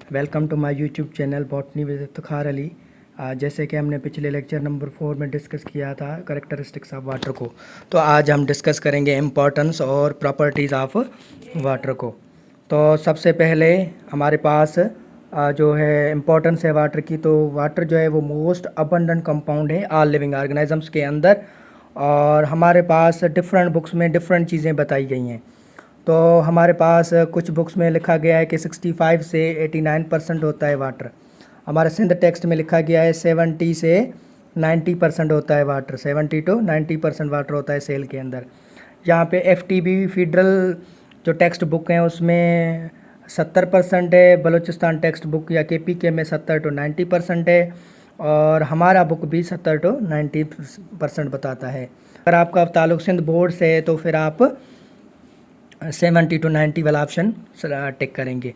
Welcome to my YouTube channel botany with Iftikhar Ali. जैसे कि हमने पिछले लेक्चर नंबर 4 में डिस्कस किया था करेक्टरिस्टिक्स ऑफ वाटर को, तो आज हम डिस्कस करेंगे इम्पोर्टेंस और प्रॉपर्टीज़ ऑफ वाटर को। तो सबसे पहले हमारे पास जो है इम्पोर्टेंस है वाटर की, तो वाटर जो है वो मोस्ट अबंडेंट कंपाउंड है ऑल लिविंग ऑर्गेनिजम्स के अंदर, और हमारे पास डिफरेंट बुक्स में डिफरेंट चीज़ें बताई गई हैं। तो हमारे पास कुछ बुक्स में लिखा गया है कि 65 से 89% होता है वाटर। हमारे सिंध टेक्स्ट में लिखा गया है 70 से 90% होता है वाटर, 70 to 90% वाटर होता है सेल के अंदर। यहाँ पे FTB फेडरल जो टेक्स्ट बुक हैं उसमें 70% है, बलूचिस्तान टेक्स्ट बुक या KPK में 70 to 90% है, और हमारा बुक भी 70 to 90% बताता है। अगर आपका ताल्लुक सिंध बोर्ड से है तो फिर आप 70 to 90 वाला ऑप्शन टिक करेंगे।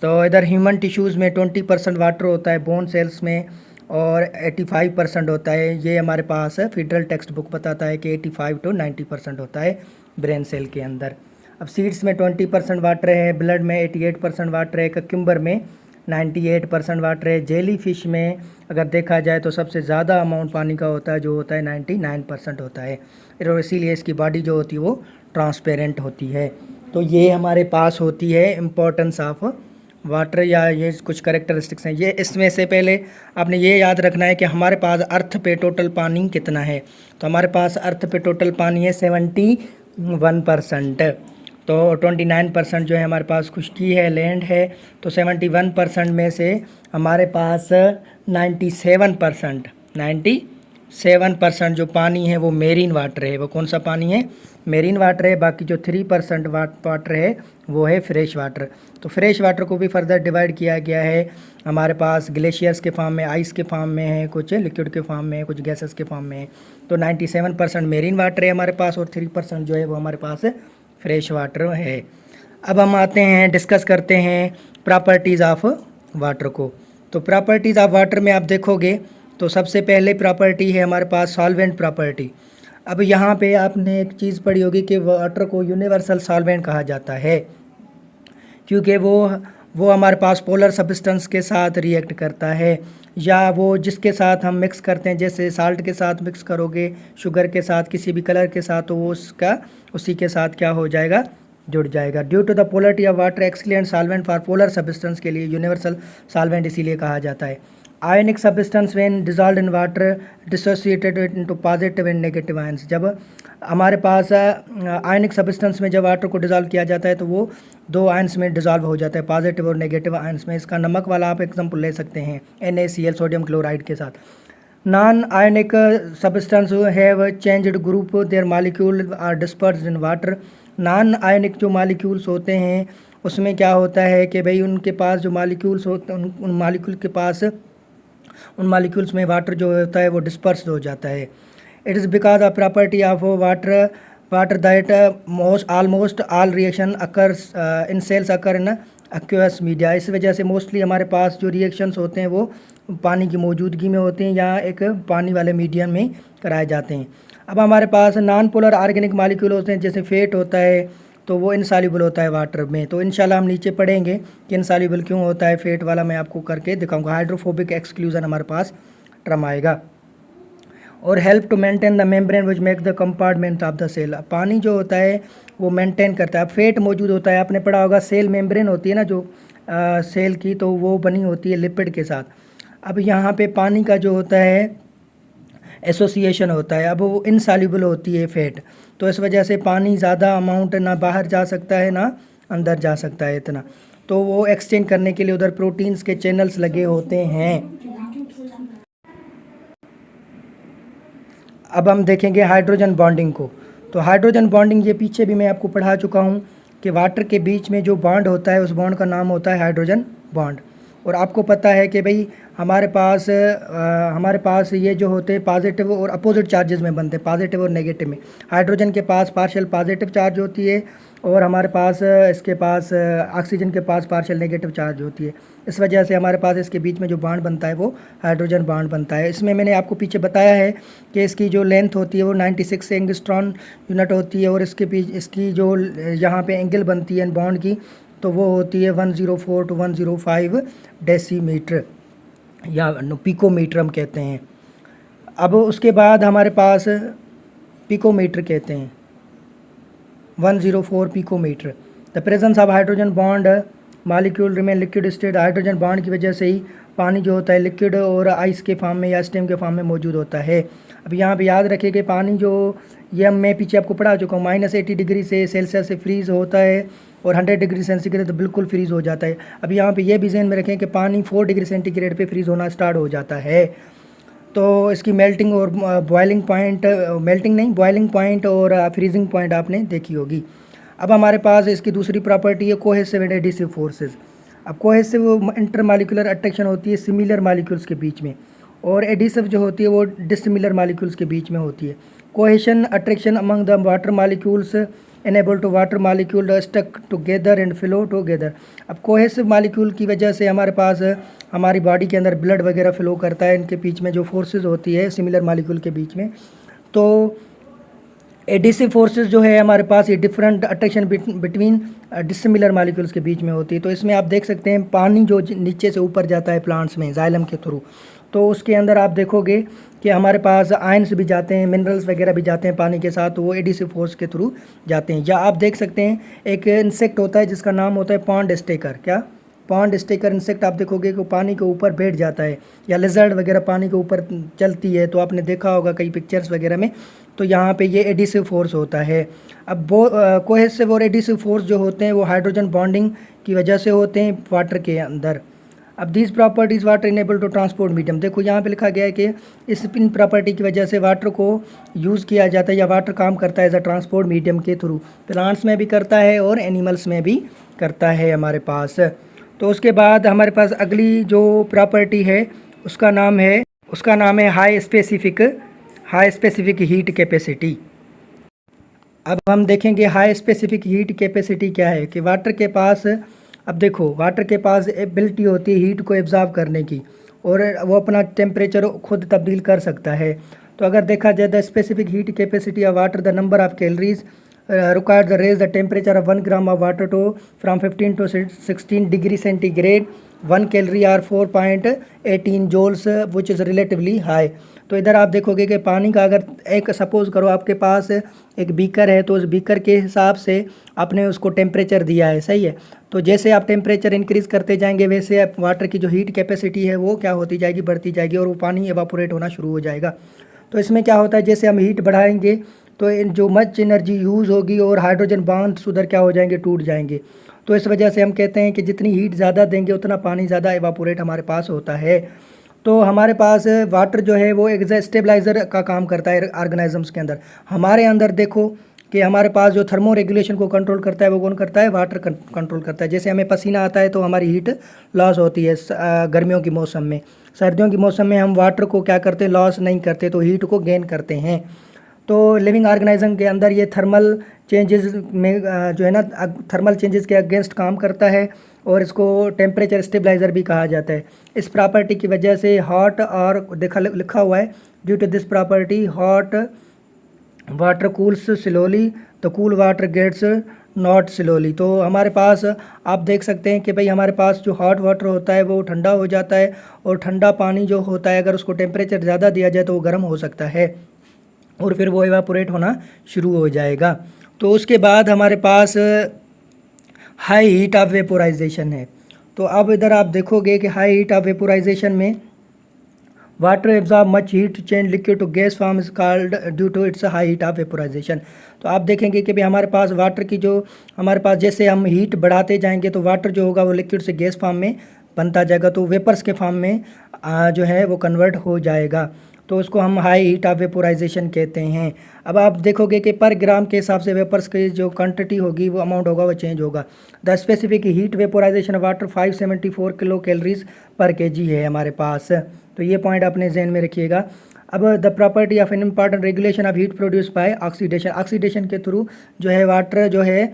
तो इधर ह्यूमन टिश्यूज़ में 20% वाटर होता है, बोन सेल्स में, और 85% होता है। ये हमारे पास फेडरल टेक्स्ट बुक बताता है कि 85 to 90% होता है ब्रेन सेल के अंदर। अब सीड्स में 20% वाटर है, ब्लड में 88% वाटर है, कक्यूम्बर में 98% वाटर है, जेली फिश में अगर देखा जाए तो सबसे ज़्यादा अमाउंट पानी का होता है, जो होता है 99% होता है, और इसीलिए इसकी बॉडी जो होती है वो ट्रांसपेरेंट होती है। तो ये हमारे पास होती है इम्पोर्टेंस ऑफ वाटर, या ये कुछ करेक्टरिस्टिक्स हैं। ये इसमें से पहले आपने ये याद रखना है कि हमारे पास अर्थ पे टोटल पानी कितना है। तो हमारे पास अर्थ पे टोटल पानी है 71%। तो 29% जो है हमारे पास खुश्की है, लैंड है। तो 71% में से हमारे पास 97% जो पानी है वो मेरीन वाटर है। वो कौन सा पानी है? मेरीन वाटर है। बाकी जो 3% वाटर है वो है फ्रेश वाटर। तो फ्रेश वाटर को भी फर्दर डिवाइड किया गया है। हमारे पास ग्लेशियर्स के फॉर्म में, आइस के फॉर्म में है, कुछ लिक्विड के फॉर्म में है, कुछ गैसेस के फॉर्म में है। तो 97% मेरीन वाटर है हमारे पास, और 3% जो है वो हमारे पास फ्रेश वाटर है। अब हम आते हैं, डिस्कस करते हैं प्रॉपर्टीज़ ऑफ वाटर को। तो प्रॉपर्टीज़ ऑफ वाटर में आप देखोगे तो सबसे पहले प्रॉपर्टी है हमारे पास सॉल्वेंट प्रॉपर्टी। अब यहाँ पे आपने एक चीज़ पढ़ी होगी कि वाटर को यूनिवर्सल सॉल्वेंट कहा जाता है, क्योंकि वो हमारे पास पोलर सब्सटेंस के साथ रिएक्ट करता है, या वो जिसके साथ हम मिक्स करते हैं, जैसे साल्ट के साथ मिक्स करोगे, शुगर के साथ, किसी भी कलर के साथ, तो वो उसी के साथ क्या हो जाएगा, जुड़ जाएगा। Due to the polarity of water excellent solvent for polar substance के लिए यूनिवर्सल सॉल्वेंट इसीलिए कहा जाता है। आयनिक substance when dissolved in water dissociated into positive and negative ions. जब हमारे पास आयनिक सब्सटेंस में जब वाटर को डिसॉल्व किया जाता है तो वो दो आयंस में डिसॉल्व हो जाता है, पॉजिटिव और नेगेटिव आयंस में। इसका नमक वाला आप एग्जांपल ले सकते हैं, NaCl सोडियम क्लोराइड के साथ। Non ionic substance have changed group, their molecule are dispersed in water. Non ionic जो मॉलिक्यूल्स होते हैं उसमें क्या होता है कि भाई उनके पास जो मॉलिक्यूल्स होते हैं, उन मॉलिक्यूल्स में वाटर जो होता है वो डिस्पर्स्ड हो जाता है। It is because of property of water that almost all reaction occurs in cells occur in aqueous media. इस वजह से मोस्टली हमारे पास जो रिएक्शंस होते हैं वो पानी की मौजूदगी में होते हैं या एक पानी वाले मीडियम में कराए जाते हैं। अब हमारे पास नॉन पोलर ऑर्गेनिक मॉलिक्यूल होते हैं, जैसे फेट होता है, तो वो इनसॉल्युबल होता है वाटर में। तो इंशाल्लाह हम नीचे पढ़ेंगे कि इनसॉल्युबल क्यों होता है फेट वाला, मैं आपको करके दिखाऊंगा। हाइड्रोफोबिक एक्सक्लूजन हमारे पास टर्म आएगा। और help to maintain the membrane which make the compartment of the cell. पानी जो होता है वो मेंटेन करता है। फेट मौजूद होता है, आपने पढ़ा होगा सेल मेम्ब्रेन होती है ना जो सेल की, तो वो बनी होती है लिपिड के साथ। अब यहाँ पे पानी का जो होता है एसोसिएशन होता है, अब वो इनसॉल्युबल होती है फेट, तो इस वजह से पानी ज़्यादा अमाउंट ना बाहर जा सकता है ना अंदर जा सकता है इतना। तो वो एक्सचेंज करने के लिए उधर प्रोटीन्स के चैनल्स लगे होते हैं। अब हम देखेंगे हाइड्रोजन बॉन्डिंग को। तो हाइड्रोजन बॉन्डिंग ये पीछे भी मैं आपको पढ़ा चुका हूँ कि वाटर के बीच में जो बॉन्ड होता है उस बॉन्ड का नाम होता है हाइड्रोजन बॉन्ड। और आपको पता है कि भाई हमारे पास ये जो होते हैं पॉजिटिव और अपोजिट चार्जेस में बनते हैं, पॉजिटिव और नेगेटिव में। हाइड्रोजन के पास पार्शियल पॉजिटिव चार्ज होती है, और हमारे पास इसके पास ऑक्सीजन के पास पार्शियल नेगेटिव चार्ज होती है। इस वजह से हमारे पास इसके बीच में जो बॉन्ड बनता है वो हाइड्रोजन बॉन्ड बनता है। इसमें मैंने आपको पीछे बताया है कि इसकी जो लेंथ होती है वो 96 एंगस्ट्रॉन यूनिट होती है, और इसकी जो यहाँ पे एंगल बनती है बॉन्ड की तो वो होती है 104 to 105 डेसीमीटर या पिकोमीटर हम कहते हैं। अब उसके बाद हमारे पास पिकोमीटर कहते हैं 104 picometre. The presence of hydrogen bond molecule remain liquid state. Hydrogen bond की वजह से ही पानी जो होता है लिक्विड और आइस के फॉर्म में या स्टीम के फॉर्म में मौजूद होता है। अब यहाँ पे याद रखिए कि पानी जो ये मैं पीछे आपको पढ़ा चुका हूँ -80 डिग्री से सेल्सियस से फ्रीज़ होता है और 100 डिग्री सेंटीग्रेड तो बिल्कुल फ्रीज़ हो जाता है। अब यहाँ पे ये भी ज़हन में रखें कि पानी 4 डिग्री सेंटीग्रेड पे फ्रीज़ होना स्टार्ट हो जाता है। तो इसकी मेल्टिंग और बॉइलिंग पॉइंट, मेल्टिंग नहीं बॉइलिंग पॉइंट और फ्रीजिंग पॉइंट आपने देखी होगी। अब हमारे पास इसकी दूसरी प्रॉपर्टी है कोहेसिव एंड एडिसिव फोर्सेस। अब कोहेसिव इंटरमॉलिक्यूलर अट्रैक्शन होती है सिमिलर मॉलिक्यूल्स के बीच में, और एडिसिव जो होती है वो डिसिमिलर मॉलिक्यूल्स के बीच में होती है। Cohesion attraction among the water molecules enable to water molecule stuck together and flow together. अब कोहेसिव मॉलिक्यूल की वजह से हमारे पास हमारी बॉडी के अंदर ब्लड वगैरह फ्लो करता है, इनके बीच में जो फोर्सेस होती है सिमिलर मॉलिक्यूल के बीच में। तो एडिसिव फोर्सेस जो है हमारे पास ये different attraction between dissimilar molecules के बीच में होती है। तो इसमें आप देख सकते हैं पानी जो नीचे से ऊपर जाता है प्लांट्स में जाइलम के थ्रू, तो उसके अंदर आप देखोगे कि हमारे पास आयंस भी जाते हैं, मिनरल्स वगैरह भी जाते हैं पानी के साथ, तो वो एडिसिव फोर्स के थ्रू जाते हैं। या आप देख सकते हैं एक इंसेक्ट होता है जिसका नाम होता है पॉन्ड स्टेकर। क्या पॉन्ड स्टेकर इंसेक्ट आप देखोगे कि पानी के ऊपर बैठ जाता है, या लिजर्ड वगैरह पानी के ऊपर चलती है, तो आपने देखा होगा कई पिक्चर्स वगैरह में। तो यहाँ पे ये एडिसिव फोर्स होता है। अब वो कोहेसिव और एडिसिव फोर्स जो होते हैं वो हाइड्रोजन बॉन्डिंग की वजह से होते हैं वाटर के अंदर। अब these properties water enable to transport medium, देखो यहाँ पे लिखा गया है कि इस इन प्रॉपर्टी की वजह से वाटर को यूज़ किया जाता है या वाटर काम करता है एज अ ट्रांसपोर्ट मीडियम के थ्रू। प्लांट्स में भी करता है और एनिमल्स में भी करता है हमारे पास। तो उसके बाद हमारे पास अगली जो प्रॉपर्टी है उसका नाम है हाई स्पेसिफिक हीट कैपेसिटी। अब हम देखेंगे हाई स्पेसिफिक हीट कैपेसिटी क्या है कि वाटर के पास, अब देखो वाटर के पास एबिलिटी होती है हीट को एब्जॉर्ब करने की, और वो अपना टेम्परेचर खुद तब्दील कर सकता है। तो अगर देखा जाए the specific heat capacity of water, the number of calories required to raise the temperature of 1 gram of water to from 15 to 16 degree centigrade, 1 calorie or 4.18 joules which is relatively high। तो इधर आप देखोगे कि पानी का अगर एक suppose करो आपके पास एक बीकर है, तो उस बीकर के हिसाब से आपने उसको टेम्परेचर दिया है, सही है। तो जैसे आप टेम्परेचर इंक्रीज़ करते जाएंगे वैसे आप वाटर की जो हीट कैपेसिटी है वो क्या होती जाएगी, बढ़ती जाएगी, और वो पानी एवापोरेट होना शुरू हो जाएगा। तो इसमें क्या होता है, जैसे हम हीट बढ़ाएंगे तो जो मच एनर्जी यूज़ होगी और हाइड्रोजन बॉन्ड्स उधर क्या हो जाएंगे, टूट जाएंगे। तो इस वजह से हम कहते हैं कि जितनी हीट ज़्यादा देंगे उतना पानी ज़्यादा एवापोरेट हमारे पास होता है। तो हमारे पास वाटर जो है वो एक स्टेबलाइज़र का काम करता है ऑर्गेनिजम्स के अंदर। हमारे अंदर देखो कि हमारे पास जो थर्मो रेगुलेशन को कंट्रोल करता है वो कौन करता है, वाटर कंट्रोल करता है। जैसे हमें पसीना आता है तो हमारी हीट लॉस होती है गर्मियों के मौसम में, सर्दियों के मौसम में हम वाटर को क्या करते हैं, लॉस नहीं करते, तो हीट को गेन करते हैं। तो लिविंग ऑर्गेनिज्म के अंदर ये थर्मल चेंजेस में जो है ना, थर्मल चेंजेस के अगेंस्ट काम करता है, और इसको टेम्परेचर स्टेबलाइज़र भी कहा जाता है। इस प्रॉपर्टी की वजह से हॉट, और लिखा हुआ है due to this property hot water cools slowly, तो cool water gets not slowly. तो हमारे पास आप देख सकते हैं कि भाई हमारे पास जो हॉट वाटर होता है वो ठंडा हो जाता है, और ठंडा पानी जो होता है अगर उसको टेम्परेचर ज़्यादा दिया जाए तो वो गर्म हो सकता है, और फिर वो एवापोरेट होना शुरू हो जाएगा। तो उसके बाद हमारे पास हाई हीट ऑफ वेपोराइजेशन है। तो अब इधर आप देखोगे कि हाई हीट ऑफ वेपोराइजेशन में water absorb much heat change liquid to gas form is called due to its high heat of vaporisation. तो आप देखेंगे कि भाई हमारे पास वाटर की जो हमारे पास जैसे हम हीट बढ़ाते जाएंगे तो वाटर जो होगा वो लिक्विड से गैस फॉर्म में बनता जाएगा, तो वेपर्स के फॉर्म में जो है वो कन्वर्ट हो जाएगा। तो उसको हम हाई हीट ऑफ वेपोराइजेशन कहते हैं। अब आप देखोगे कि पर ग्राम के हिसाब से वेपर्स की जो क्वांटिटी होगी वो अमाउंट होगा वो चेंज होगा। The specific heat vaporisation of water 574 kilo calories पर केजी है हमारे पास। तो ये पॉइंट अपने जहन में रखिएगा। अब the property of an important regulation of heat produce by oxidation, oxidation के थ्रू जो है वाटर जो है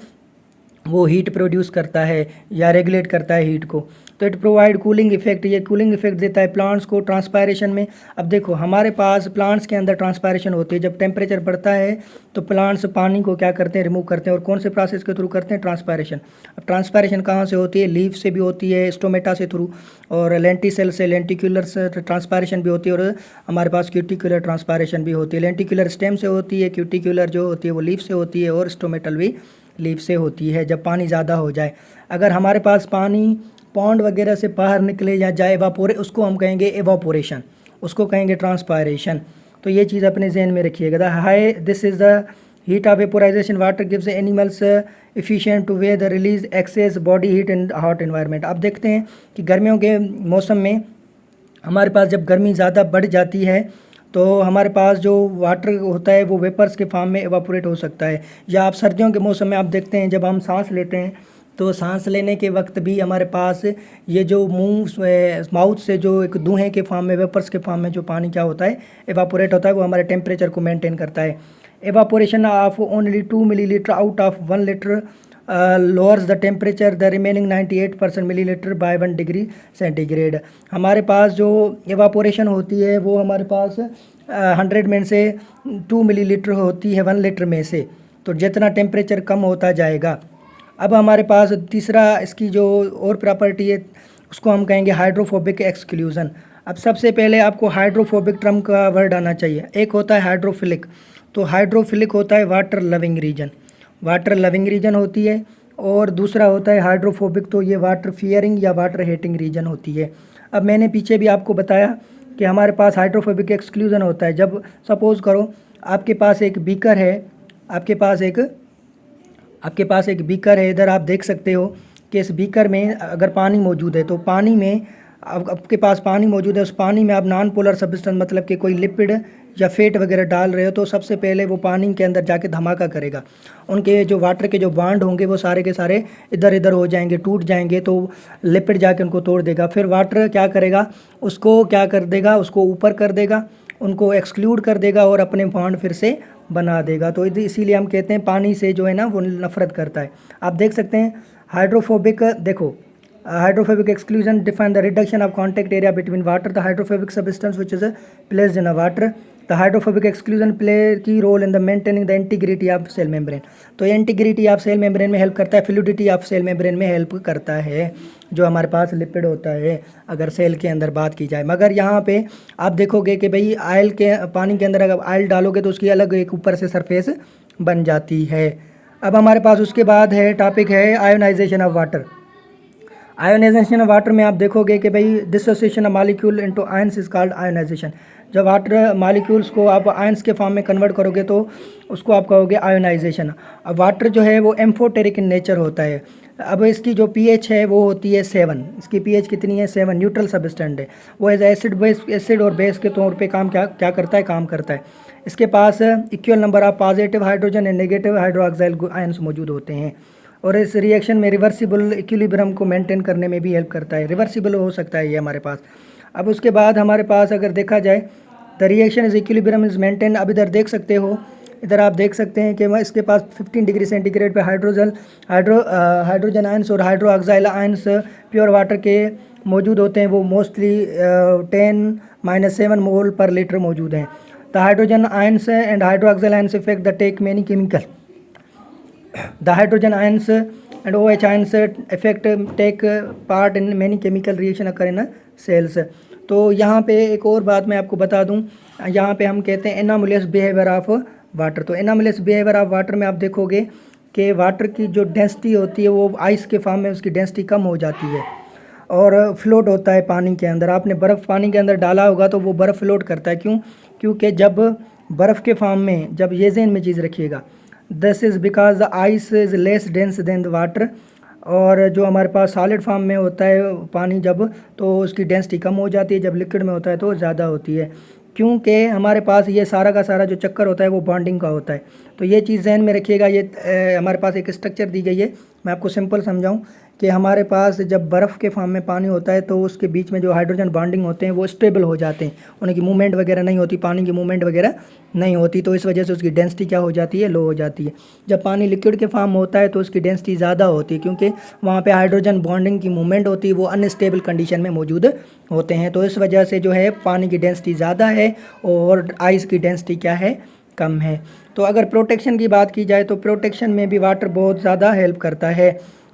वो हीट प्रोड्यूस करता है या रेगुलेट करता है हीट को। तो इट प्रोवाइड कूलिंग इफेक्ट, ये कूलिंग इफेक्ट देता है प्लांट्स को ट्रांसपायरेशन में। अब देखो हमारे पास प्लांट्स के अंदर ट्रांसपायरेशन होती है, जब टेम्परेचर बढ़ता है तो प्लांट्स पानी को क्या करते हैं, रिमूव करते हैं। और कौन से प्रोसेस के थ्रू करते हैं, ट्रांसपायरेशन। अब ट्रांसपायरेशन कहाँ से होती है, लीफ से भी होती है, स्टोमेटा से थ्रू, और लेंटिसेल से, लेंटिकुलर से ट्रांसपायरेशन भी होती है, और हमारे पास क्यूटिकुलर ट्रांसपायरेशन भी होती है। लेंटिकुलर स्टेम से होती है, क्यूटिकुलर जो होती है वो लीफ से होती है, और स्टोमेटल भी लीफ से होती है जब पानी ज़्यादा हो जाए। अगर हमारे पास पानी पॉन्ड वगैरह से बाहर निकले या जाए एवापोरे, उसको हम कहेंगे एवापोरेशन, उसको कहेंगे ट्रांसपायरेशन। तो ये चीज़ अपने जहन में रखिएगा। The high this is the heat of vaporisation water gives animals efficient two way the release access body heat in hot environment. आप देखते हैं कि गर्मियों के मौसम में हमारे पास जब गर्मी ज़्यादा बढ़ जाती है तो हमारे पास जो वाटर होता है वो वेपर्स के फॉर्म में एवापोरेट हो सकता है। या आप सर्दियों के मौसम में आप देखते हैं जब हम सांस लेते हैं तो सांस लेने के वक्त भी हमारे पास ये जो मुंह माउथ से जो एक धुएं के फॉर्म में, वेपर्स के फॉर्म में जो पानी क्या होता है, एवापोरेट होता है, वो हमारे टेम्परेचर को मेंटेन करता है। Evaporation of only 2 millilitre out of 1 litre lowers the temperature the remaining 98% millilitre by 1 degree centigrade. हमारे पास जो एवापोरेशन होती है वो हमारे पास 100 में से 2 मिलीलीटर होती है 1 लीटर में से। तो जितना टेम्परेचर कम होता जाएगा। अब हमारे पास तीसरा इसकी जो और प्रॉपर्टी है उसको हम कहेंगे हाइड्रोफोबिक एक्सक्लूजन। अब सबसे पहले आपको हाइड्रोफोबिक टर्म का वर्ड आना चाहिए। एक होता है हाइड्रोफिलिक, तो हाइड्रोफिलिक होता है water loving region, water loving region होती है। और दूसरा होता है हाइड्रोफोबिक, तो ये वाटर फियरिंग या वाटर हेटिंग रीजन होती है। अब मैंने पीछे भी आपको बताया कि हमारे पास हाइड्रोफोबिक एक्सक्लूजन होता है जब सपोज़ करो आपके पास एक बीकर है, आपके पास एक बीकर है, इधर आप देख सकते हो कि इस बीकर में अगर पानी मौजूद है तो पानी में आपके पास पानी मौजूद है, उस पानी में आप नॉन पोलर सब्सटेंस मतलब कि कोई लिपिड या फेट वगैरह डाल रहे हो तो सबसे पहले वो पानी के अंदर जाके धमाका करेगा। उनके जो वाटर के जो बांड होंगे वो सारे के सारे इधर इधर हो जाएंगे, टूट जाएंगे, तो लिपिड जाके उनको तोड़ देगा। फिर वाटर क्या करेगा, उसको क्या कर देगा, उसको ऊपर कर देगा, उनको एक्सक्लूड कर देगा और अपने बॉन्ड फिर से बना देगा। तो इसीलिए हम कहते हैं पानी से जो है ना वो नफरत करता है। आप देख सकते हैं हाइड्रोफोबिक, देखो hydrophobic exclusion define the reduction of contact area between water, the hydrophobic substance which is placed in a water, the hydrophobic exclusion play key role in the maintaining the integrity of cell membrane. तो integrity of cell membrane में help करता है, fluidity of cell membrane में help करता है, जो हमारे पास lipid होता है अगर सेल के अंदर बात की जाए। मगर यहाँ पे आप देखोगे कि भाई आयल के पानी के अंदर अगर आयल डालोगे तो उसकी अलग एक ऊपर से सरफेस बन जाती है। अब हमारे पास उसके बाद है टॉपिक है ionisation of water. Ionisation of water में आप देखोगे कि भाई dissociation of molecule into ions is called ionisation. जब वाटर मॉलिक्यूल्स को आप आयंस के फॉर्म में कन्वर्ट करोगे तो उसको आप कहोगे आयोनाइजेशन। अब वाटर जो है वो एम्फोटेरिक इन नेचर होता है। अब इसकी जो पीएच है वो होती है 7, इसकी पीएच कितनी है 7, न्यूट्रल सबस्टेंट है। वो एज एसिड और बेस के तौर पे क्या करता है, काम करता है। इसके पास equal number of positive hydrogen and negative hydroxyl ions मौजूद होते हैं, और इस रिएक्शन में रिवर्सिबल इक्विलिब्रियम को मेंटेन करने में भी हेल्प करता है, रिवर्सिबल हो सकता है ये हमारे पास। अब उसके बाद हमारे पास अगर देखा जाए the reaction is equilibrium is maintain. अब इधर देख सकते हो, इधर आप देख सकते हैं कि इसके पास 15 डिग्री सेंटीग्रेड पे हाइड्रोजन आयंस और हाइड्रोक्साइल आयंस प्योर वाटर के मौजूद होते हैं। वो मोस्टली 10-7 मोल पर लीटर मौजूद हैं। The hydrogen ions and hydroxyl ions effect the take many chemical, the hydrogen ions and OH ions effect take part in many chemical reaction occur in cells। तो यहाँ पे एक और बात मैं आपको बता दूँ, यहाँ पे हम कहते हैं एनामोलियस बिहेवियर ऑफ वाटर। तो एनामोलियस बिहेवियर ऑफ वाटर में आप देखोगे कि वाटर की जो डेंसिटी होती है वो आइस के फॉर्म में उसकी डेंसिटी कम हो जाती है और फ्लोट होता है पानी के अंदर। आपने बर्फ़ पानी के अंदर डाला होगा तो वो बर्फ़ फ्लोट करता है। क्यों? क्योंकि जब बर्फ़ के फॉर्म में, जब ये ज़हन में चीज़ रखिएगा, this is because the ice is less dense then the water. और जो हमारे पास सॉलिड फॉर्म में होता है पानी जब, तो उसकी डेंसिटी कम हो जाती है, जब लिक्विड में होता है तो ज़्यादा होती है। क्योंकि हमारे पास ये सारा का सारा जो चक्कर होता है वो बॉन्डिंग का होता है। तो ये चीज़ जहन में रखिएगा। ये हमारे पास एक स्ट्रक्चर दी गई है मैं आपको सिंपल समझाऊं कि हमारे पास जब बर्फ़ के फॉर्म में पानी होता है तो उसके बीच में जो हाइड्रोजन बॉन्डिंग होते हैं वो स्टेबल हो जाते हैं, उनकी मूवमेंट वगैरह नहीं होती, पानी की मूवमेंट वगैरह नहीं होती, तो इस वजह से उसकी डेंसिटी क्या हो जाती है, लो हो जाती है। जब पानी लिक्विड के फॉर्म में होता है तो उसकी डेंसिटी ज़्यादा होती है, क्योंकि वहाँ पे हाइड्रोजन बॉन्डिंग की मूवमेंट होती है, वो अनस्टेबल कंडीशन में मौजूद होते हैं, तो इस वजह से जो है पानी की डेंसिटी ज़्यादा है और आइस की डेंसिटी क्या है, कम है। तो अगर प्रोटेक्शन की बात की जाए तो प्रोटेक्शन में भी वाटर बहुत ज़्यादा हेल्प करता है।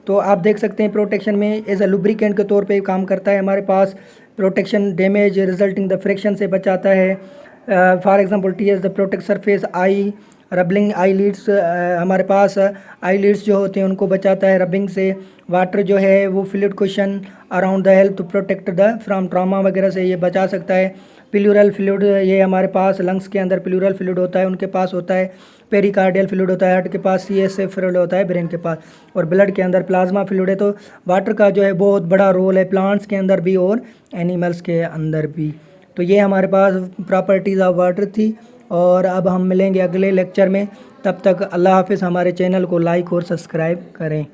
तो आप देख सकते हैं प्रोटेक्शन में एज अ लुब्रिकेंट के तौर पे काम करता है हमारे पास। Protection damage resulting the friction से बचाता है। For example T S the protect surface eye rubbing eyelids, हमारे पास आई लीड्स जो होते हैं उनको बचाता है रबिंग से। वाटर जो है वो fluid question around the help to protect the from trauma वगैरह से ये बचा सकता है। प्लूरल फ्लूइड, ये हमारे पास लंग्स के अंदर प्लूरल फ्लूइड होता है, उनके पास होता है पेरिकार्डियल फ्लूइड होता है, हार्ट के पास CSF फ्लूइड होता है, ब्रेन के पास, और ब्लड के अंदर प्लाज्मा फ्लूइड है। तो वाटर का जो है बहुत बड़ा रोल है प्लांट्स के अंदर भी और एनिमल्स के अंदर भी। तो ये हमारे पास प्रॉपर्टीज़ ऑफ वाटर थी, और अब हम मिलेंगे अगले लेक्चर में। तब तक अल्लाह हाफिज़। हमारे चैनल को लाइक और सब्सक्राइब करें।